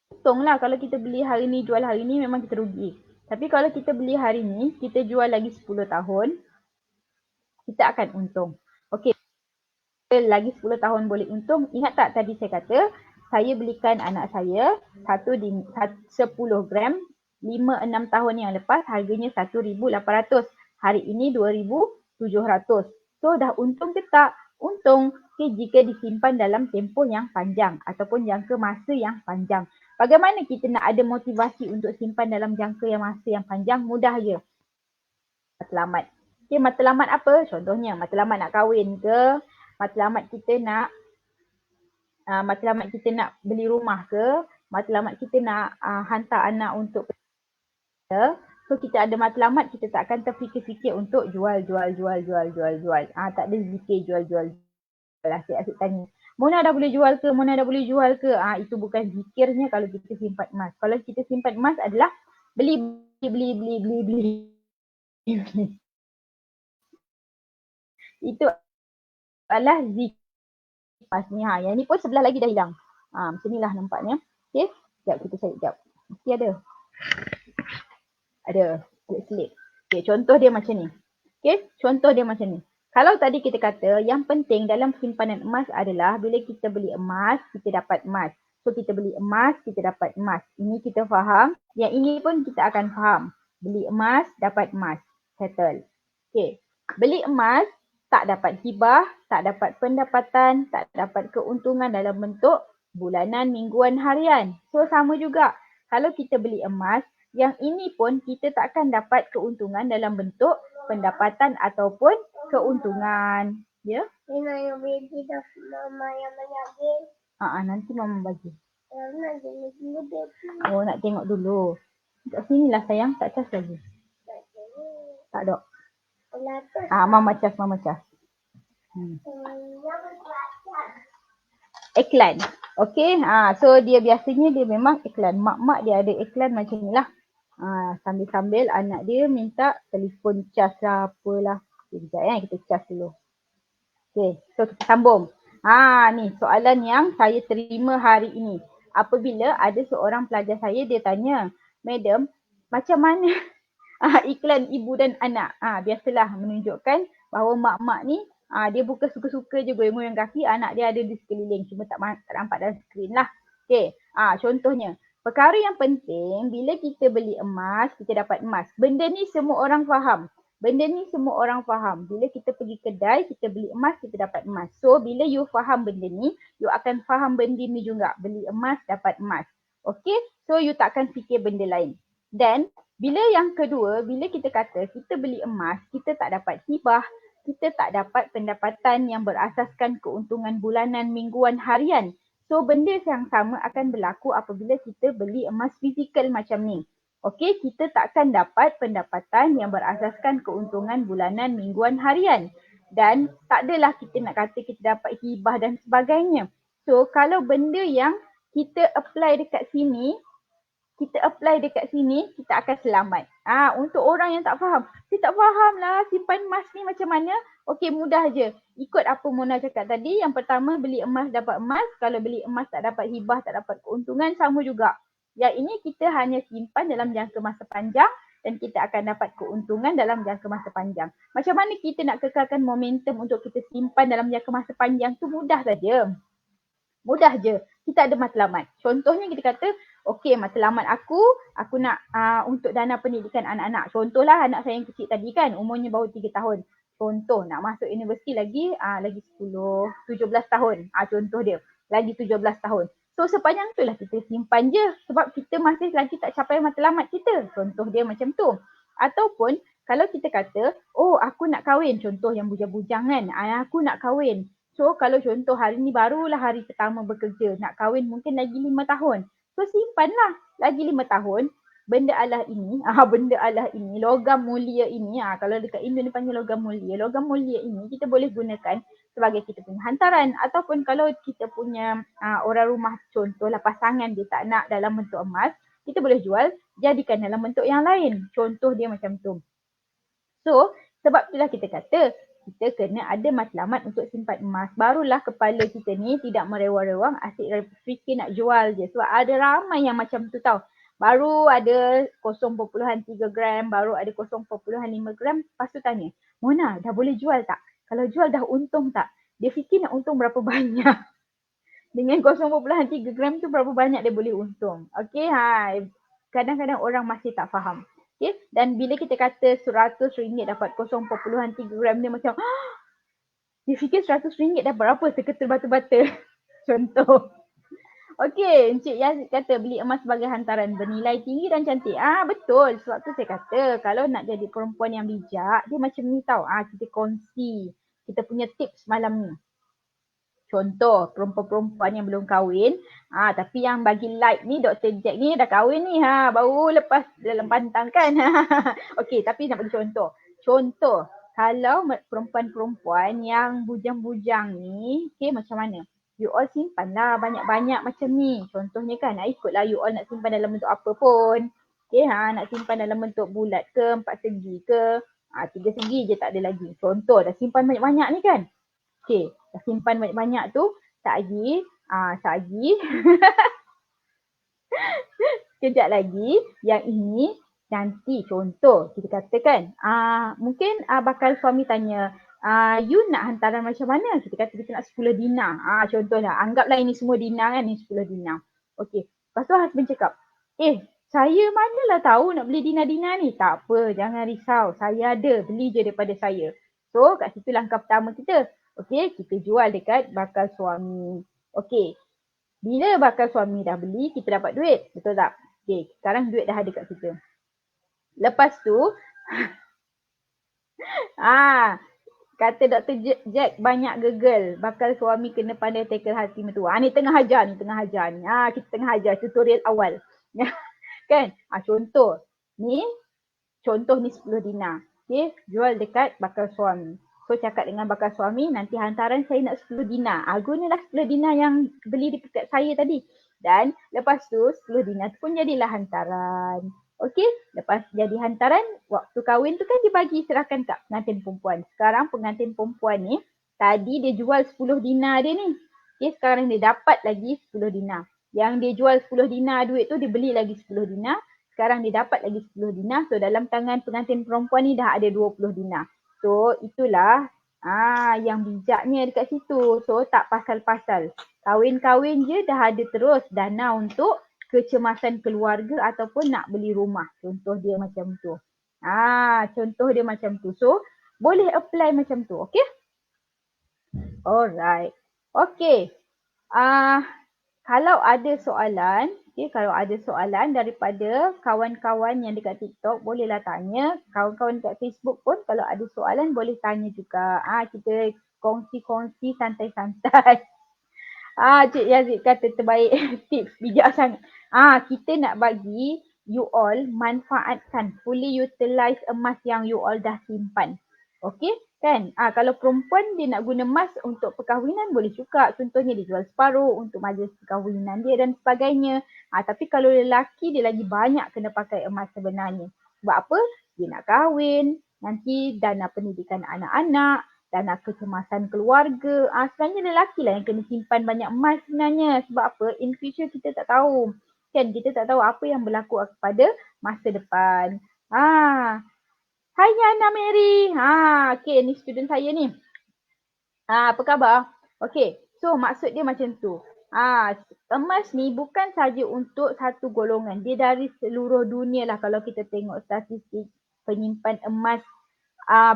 Untunglah kalau kita beli hari ni, jual hari ni memang kita rugi. Tapi kalau kita beli hari ni, kita jual lagi 10 tahun, kita akan untung. Okay, lagi 10 tahun boleh untung. Ingat tak tadi saya kata, saya belikan anak saya 10 gram 5-6 tahun yang lepas harganya 1,800. Hari ini 2,700. So dah untung ke tak? Untung jika disimpan dalam tempoh yang panjang ataupun jangka masa yang panjang. Bagaimana kita nak ada motivasi untuk simpan dalam jangka yang masa yang panjang? Mudah je. Matlamat. Okay, matlamat apa? Contohnya matlamat nak kahwin ke? Matlamat kita nak beli rumah ke? Matlamat kita nak hantar anak untuk kerja. So kita ada matlamat, kita tak akan terfikir-fikir untuk jual. Tak ada zikir jual. Asyik tanya. Mona dah boleh jual ke? Itu bukan zikirnya kalau kita simpan emas. Kalau kita simpan emas adalah beli. Itu adalah zikir emas ni. Yang ni pun sebelah lagi dah hilang. Macam ni lah nampaknya. Okay. Sekejap kita cari sekejap. Mesti ada. Ada. Selip-selip. Okay. Contoh dia macam ni. Okay. Contoh dia macam ni. Kalau tadi kita kata yang penting dalam simpanan emas adalah bila kita beli emas, kita dapat emas. So kita beli emas, kita dapat emas. Ini kita faham. Yang ini pun kita akan faham. Beli emas, dapat emas. Settle. Okay. Beli emas, tak dapat hibah, tak dapat pendapatan, tak dapat keuntungan dalam bentuk bulanan, mingguan, harian. So sama juga. Kalau kita beli emas, yang ini pun kita takkan dapat keuntungan dalam bentuk pendapatan ataupun keuntungan. Ya? Ini yang bagi dah mama yang menyaga. Nanti mama bagi. Nak tengok dulu baby. Oh, nak tengok dulu. Kat sini lah sayang, tak cas lagi. Tak ada. Mama cas. Iklan. Okay. So dia biasanya dia memang iklan. Mak-mak dia ada iklan macam ni lah. Sambil-sambil anak dia minta telefon cas lah apalah. Sekejap kita cas dulu. Okay, so kita sambung. Ni soalan yang saya terima hari ini. Apabila ada seorang pelajar saya, dia tanya, Madam, macam mana iklan ibu dan anak? Biasalah menunjukkan bahawa mak-mak ni dia bukan suka-suka je goyang-goyang kaki, anak dia ada di sekeliling. Cuma tak nampak dalam skrin lah. Okay, contohnya. Perkara yang penting, bila kita beli emas, kita dapat emas. Benda ni semua orang faham. Bila kita pergi kedai, kita beli emas, kita dapat emas. So, bila you faham benda ni, you akan faham benda ni juga. Beli emas, dapat emas. Okay? So, you takkan fikir benda lain. Dan, bila yang kedua, bila kita kata kita beli emas, kita tak dapat hibah, kita tak dapat pendapatan yang berasaskan keuntungan bulanan, mingguan, harian. So, benda yang sama akan berlaku apabila kita beli emas fizikal macam ni. Okey, kita takkan dapat pendapatan yang berasaskan keuntungan bulanan, mingguan, harian. Dan tak adalah kita nak kata kita dapat hibah dan sebagainya. So, kalau benda yang kita apply dekat sini, kita akan selamat. Untuk orang yang tak faham. Saya tak faham lah simpan emas ni macam mana. Okey, mudah je. Ikut apa Mona cakap tadi. Yang pertama, beli emas dapat emas. Kalau beli emas tak dapat hibah, tak dapat keuntungan, sama juga. Yang ini kita hanya simpan dalam jangka masa panjang dan kita akan dapat keuntungan dalam jangka masa panjang. Macam mana kita nak kekalkan momentum untuk kita simpan dalam jangka masa panjang tu? Mudah saja. Mudah je. Kita ada matlamat. Contohnya kita kata, okey, matlamat aku nak untuk dana pendidikan anak-anak. Contohlah anak saya yang kecil tadi kan, umurnya baru 3 tahun. Contoh nak masuk universiti lagi 17 tahun. Contoh dia, lagi 17 tahun. So sepanjang tu lah kita simpan je sebab kita masih lagi tak capai matlamat kita. Contoh dia macam tu. Ataupun kalau kita kata, aku nak kahwin. Contoh yang bujang-bujang kan. Aku nak kahwin. So kalau contoh hari ni barulah hari pertama bekerja. Nak kahwin mungkin lagi 5 tahun. So simpanlah lagi 5 tahun. Benda Allah ini, logam mulia ini. Kalau dekat Indo ni panggil logam mulia. Logam mulia ini kita boleh gunakan sebagai kita punya hantaran. Ataupun kalau kita punya orang rumah, contohlah pasangan dia tak nak dalam bentuk emas, kita boleh jual, jadikan dalam bentuk yang lain. Contoh dia macam tu. So, sebab itulah kita kata, kita kena ada matlamat untuk simpan emas. Barulah kepala kita ni tidak merewang-rewang asyik fikir nak jual je. Sebab ada ramai yang macam tu tau. Baru ada 0.3 gram, baru ada 0.5 gram. Lepas tu tanya, Mona dah boleh jual tak? Kalau jual dah untung tak? Dia fikir nak untung berapa banyak. Dengan 0.3 gram tu berapa banyak dia boleh untung. Okey, kadang-kadang orang masih tak faham. Okey, dan bila kita kata RM100 dapat 0.3 gram, dia macam dia fikir RM100 dapat berapa? Seketul batu-bata. Contoh. Okey, Encik Yazid kata beli emas sebagai hantaran bernilai tinggi dan cantik. Betul. Sebab tu saya kata kalau nak jadi perempuan yang bijak, dia macam ni tau. Kita kongsi kita punya tips malam ni. Contoh, perempuan-perempuan yang belum kahwin, tapi yang bagi like ni, Dr. Jack ni dah kahwin ni, baru lepas dalam pantang kan. Okey, tapi nak bagi contoh. Contoh, kalau perempuan-perempuan yang bujang-bujang ni, okey macam mana? You all simpanlah banyak-banyak macam ni. Contohnya kan, ikutlah you all nak simpan dalam bentuk apa pun. Okey, nak simpan dalam bentuk bulat ke, 4 segi ke, 3 segi je tak ada lagi. Contoh, dah simpan banyak-banyak ni kan. Okey, dah simpan banyak-banyak tu, satgi, sekejap lagi yang ini nanti contoh kita katakan, mungkin bakal suami tanya, you nak hantaran macam mana? Kita kata kita nak 10 dinar. Contohlah, anggaplah ini semua dinar kan, ini 10 dinar. Okey, lepas tu husband cakap, saya manalah tahu nak beli dinar-dinar ni. Tak apa, jangan risau. Saya ada, beli je daripada saya. So, kat situ langkah pertama kita. Okey, kita jual dekat bakal suami. Okey, bila bakal suami dah beli, kita dapat duit. Betul tak? Okey, sekarang duit dah ada kat kita. Lepas tu, kata Dr. Jack banyak gegel. Bakal suami kena pandai tackle hati mertua. Ni tengah ajar ni. Kita tengah ajar tutorial awal. Kan? Contoh. Ni 10 dinar. Okey, jual dekat bakal suami. So cakap dengan bakal suami, nanti hantaran saya nak 10 dinar. Gunalah 10 dinar yang beli dekat saya tadi. Dan lepas tu 10 dinar tu pun jadilah hantaran. Okey, lepas jadi hantaran, waktu kahwin tu kan dibagi serahkan kat pengantin perempuan. Sekarang pengantin perempuan ni, tadi dia jual 10 dinar dia ni. Okey, sekarang dia dapat lagi 10 dinar. Yang dia jual 10 dinar duit tu, dia beli lagi 10 dinar. Sekarang dia dapat lagi 10 dinar. So dalam tangan pengantin perempuan ni dah ada 20 dinar. So itulah yang bijaknya dekat situ. So tak pasal-pasal. Kahwin-kahwin je dah ada terus dana untuk kecemasan keluarga ataupun nak beli rumah. Contoh dia macam tu. Contoh dia macam tu. So boleh apply macam tu. Okay? Alright. Okay. Kalau ada soalan, kalau ada soalan daripada kawan-kawan yang dekat TikTok, bolehlah tanya. Kawan-kawan dekat Facebook pun kalau ada soalan boleh tanya juga. Kita kongsi-kongsi santai-santai. Cik Yazid kata terbaik tips, bijak sangat. Kita nak bagi you all manfaatkan, fully utilize emas yang you all dah simpan. Okay? Kan? Kalau perempuan dia nak guna emas untuk perkahwinan boleh juga. Contohnya dia jual separuh untuk majlis perkahwinan dia dan sebagainya. Tapi kalau lelaki dia lagi banyak kena pakai emas sebenarnya. Sebab apa? Dia nak kahwin, nanti dana pendidikan anak-anak, dana kecemasan keluarga. Sebenarnya lelaki lah yang kena simpan banyak emas sebenarnya. Sebab apa? In future kita tak tahu. Kan? Kita tak tahu apa yang berlaku pada masa depan. Hai Yana Mary. Okay, ni student saya ni. Apa khabar? Okay, so maksud dia macam tu. Emas ni bukan saja untuk satu golongan. Dia dari seluruh dunia lah kalau kita tengok statistik penyimpan emas.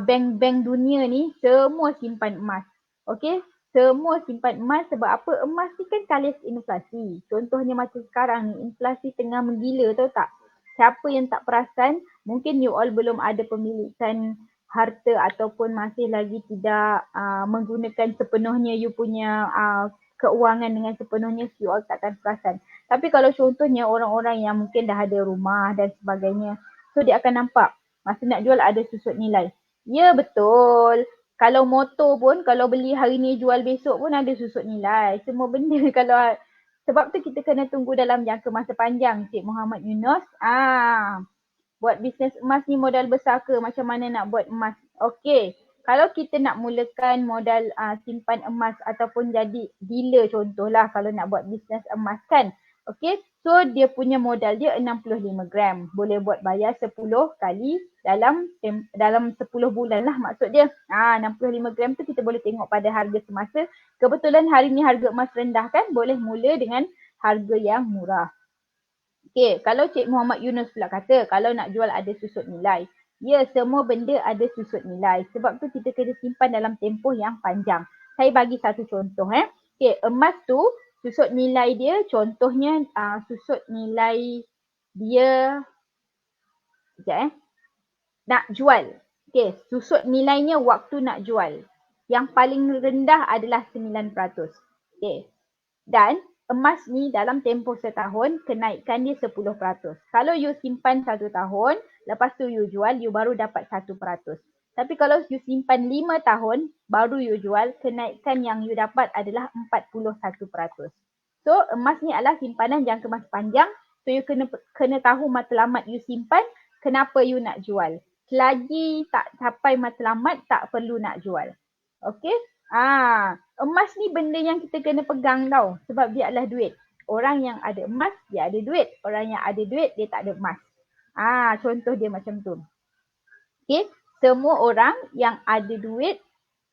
Bank-bank dunia ni semua simpan emas. Okay, semua simpan emas sebab apa? Emas ni kan kalis inflasi. Contohnya macam sekarang ni, inflasi tengah menggila, tahu tak? Siapa yang tak perasan, mungkin you all belum ada pemilikan harta ataupun masih lagi tidak menggunakan sepenuhnya you punya keuangan dengan sepenuhnya, you all takkan perasan. Tapi kalau contohnya orang-orang yang mungkin dah ada rumah dan sebagainya, so dia akan nampak masa nak jual ada susut nilai. Ya betul. Kalau motor pun kalau beli hari ni jual besok pun ada susut nilai. Semua benda kalau sebab tu kita kena tunggu dalam jangka masa panjang. Cik Muhammad Yunus. Buat bisnes emas ni modal besar ke? Macam mana nak buat emas? Okey. Kalau kita nak mulakan modal simpan emas ataupun jadi dealer contohlah kalau nak buat bisnes emas kan. Okey, so dia punya modal dia 65 gram. Boleh buat bayar 10 kali dalam 10 bulan lah maksud dia. 65 gram tu kita boleh tengok pada harga semasa. Kebetulan hari ni harga emas rendah kan, boleh mula dengan harga yang murah. Okey, kalau Cik Muhammad Yunus pula kata kalau nak jual ada susut nilai. Ya, semua benda ada susut nilai. Sebab tu kita kena simpan dalam tempoh yang panjang. Saya bagi satu contoh. Okey, emas tu susut nilai dia contohnya susut nilai dia sekejap nak jual. Okey, susut nilainya waktu nak jual. Yang paling rendah adalah 9%. Okey. Dan emas ni dalam tempoh setahun kenaikan dia 10%. Kalau you simpan 1 tahun, lepas tu you jual, you baru dapat 1%. Tapi kalau you simpan 5 tahun, baru you jual, kenaikan yang you dapat adalah 41%. So emas ni adalah simpanan jangka masa panjang. So you kena tahu matlamat you simpan, kenapa you nak jual. Selagi tak capai matlamat, tak perlu nak jual. Okey? Emas ni benda yang kita kena pegang tau. Sebab dia adalah duit. Orang yang ada emas, dia ada duit. Orang yang ada duit, dia tak ada emas. Contoh dia macam tu. Okey? Semua orang yang ada duit,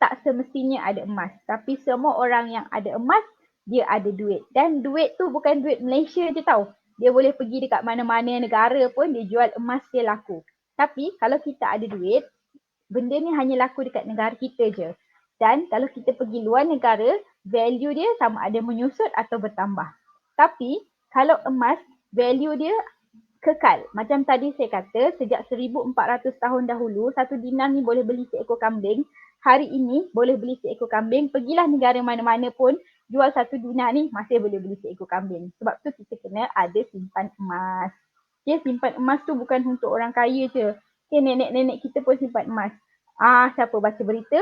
tak semestinya ada emas. Tapi semua orang yang ada emas, dia ada duit. Dan duit tu bukan duit Malaysia je tau. Dia boleh pergi dekat mana-mana negara pun, dia jual emas, dia laku. Tapi kalau kita ada duit, benda ni hanya laku dekat negara kita je. Dan kalau kita pergi luar negara, value dia sama ada menyusut atau bertambah. Tapi kalau emas, value dia kekal. Macam tadi saya kata, sejak 1400 tahun dahulu, 1 dinar ni boleh beli seekor kambing. Hari ini boleh beli seekor kambing. Pergilah negara mana-mana pun, jual 1 dinar ni masih boleh beli seekor kambing. Sebab tu kita kena ada simpan emas. Okay, simpan emas tu bukan untuk orang kaya je. Okay, nenek-nenek kita pun simpan emas. Siapa baca berita?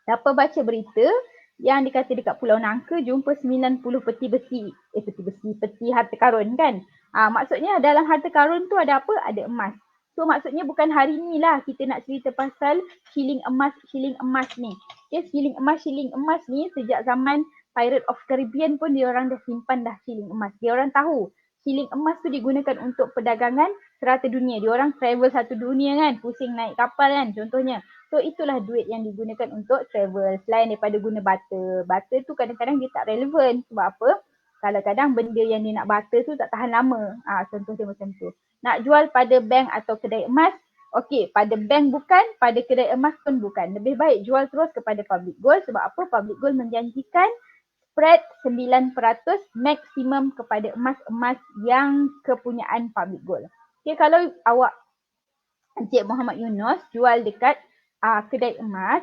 Siapa baca berita yang dikata dekat Pulau Nangka jumpa 90 peti besi. Peti harta karun kan? Maksudnya dalam harta karun tu ada apa? Ada emas. So maksudnya bukan hari ni lah kita nak cerita pasal shilling emas ni. Okay, shilling emas ni sejak zaman Pirate of Caribbean pun dia orang dah simpan dah shilling emas. Dia orang tahu shilling emas tu digunakan untuk perdagangan serata dunia. Dia orang travel satu dunia kan, pusing naik kapal kan contohnya. So itulah duit yang digunakan untuk travel selain daripada guna barter. Barter tu kadang-kadang dia tak relevan. Sebab apa? Kadang-kadang benda yang dia nak barter tu tak tahan lama. Contoh dia macam tu. Nak jual pada bank atau kedai emas, okey, pada bank bukan, pada kedai emas pun bukan. Lebih baik jual terus kepada public gold. Sebab apa? Public gold menjanjikan spread 9% maksimum kepada emas-emas yang kepunyaan public gold. Okay, kalau awak Encik Muhammad Yunus jual dekat kedai emas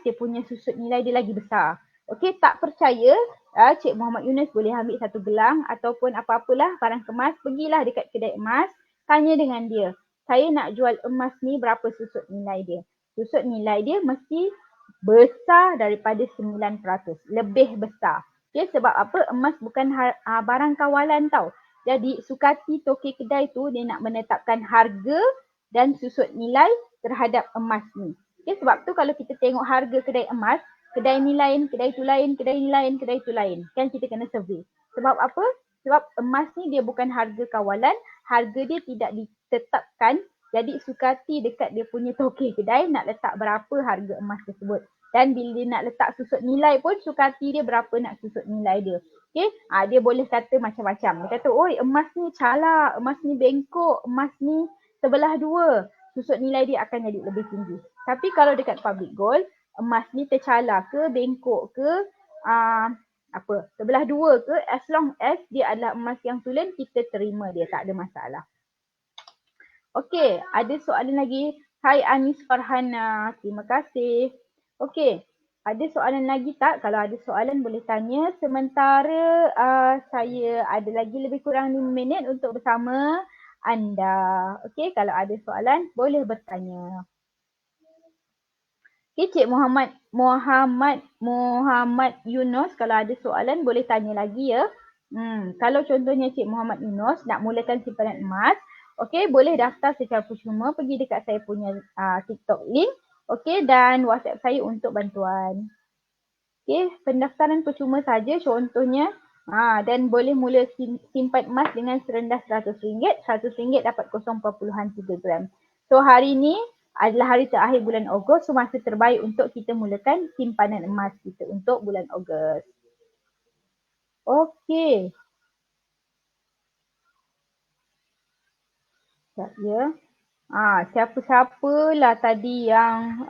dia punya susut nilai dia lagi besar. Okey, tak percaya Cik Muhammad Yunus boleh ambil satu gelang ataupun apa-apalah barang kemas, pergilah dekat kedai emas, tanya dengan dia. Saya nak jual emas ni berapa susut nilai dia? Susut nilai dia mesti besar daripada 9%, lebih besar. Okay, sebab apa? Emas bukan barang kawalan tau. Jadi sukati tokey kedai tu dia nak menetapkan harga dan susut nilai terhadap emas ni. Okay, sebab tu kalau kita tengok harga kedai emas, kedai ni lain, kedai tu lain, kedai ni lain, kedai tu lain. Kan kita kena survey. Sebab apa? Sebab emas ni dia bukan harga kawalan, harga dia tidak ditetapkan. Jadi sukati dekat dia punya tokey kedai nak letak berapa harga emas tersebut. Dan bila dia nak letak susut nilai pun sukati dia berapa nak susut nilai dia. Okay, dia boleh kata macam-macam. Dia kata, oi emas ni calak, emas ni bengkok, emas ni sebelah dua. Susut nilai dia akan jadi lebih tinggi. Tapi kalau dekat public gold, emas ni tercala ke, bengkok ke, sebelah dua ke, as long as dia adalah emas yang tulen, kita terima dia, tak ada masalah. Okey, ada soalan lagi? Hai Anis Farhana, terima kasih. Okey, ada soalan lagi tak? Kalau ada soalan boleh tanya. Sementara saya ada lagi lebih kurang 5 minit untuk bersama anda. Okey, kalau ada soalan boleh bertanya. Okay, Cik Muhammad Yunus, kalau ada soalan boleh tanya lagi ya. Kalau contohnya Cik Muhammad Yunus nak mulakan simpanan emas, okey, boleh daftar secara percuma, pergi dekat saya punya TikTok link. Okey, dan WhatsApp saya untuk bantuan. Okey, pendaftaran percuma saja contohnya. Dan boleh mula simpan emas dengan serendah RM100. RM100 dapat 0.3 gram. So hari ni adalah hari terakhir bulan Ogos. So masa terbaik untuk kita mulakan simpanan emas kita untuk bulan Ogos. Okey. Sekejap ya. Siapa-siapalah tadi yang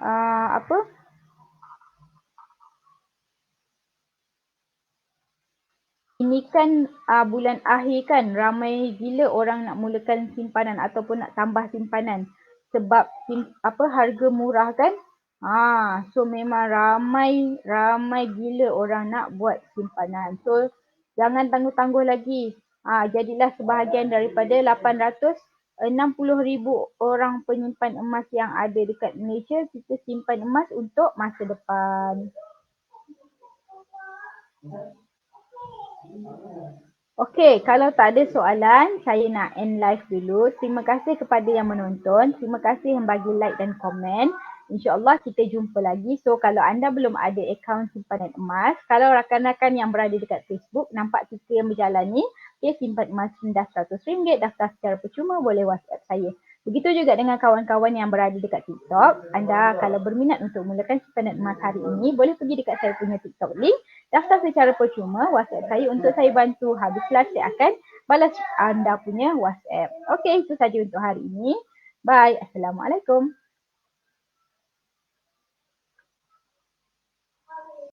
ini kan bulan akhir kan, ramai gila orang nak mulakan simpanan ataupun nak tambah simpanan sebab harga murah kan. So memang ramai gila orang nak buat simpanan. So jangan tangguh-tangguh lagi. Jadilah sebahagian daripada 860,000 orang penyimpan emas yang ada dekat Malaysia. Kita simpan emas untuk masa depan. Okey, kalau tak ada soalan, saya nak end live dulu. Terima kasih kepada yang menonton. Terima kasih yang bagi like dan komen. InsyaAllah kita jumpa lagi. So kalau anda belum ada akaun simpanan emas, kalau rakan-rakan yang berada dekat Facebook nampak kita yang berjalan ni, simpan emas rendah RM100, daftar secara percuma, boleh WhatsApp saya. Begitu juga dengan kawan-kawan yang berada dekat TikTok. Anda kalau berminat untuk mulakan simpanan emas hari ini, boleh pergi dekat saya punya TikTok link. Daftar secara percuma, WhatsApp saya untuk saya bantu. Habislah saya akan balas anda punya WhatsApp. Okey, itu saja untuk hari ini. Bye. Assalamualaikum.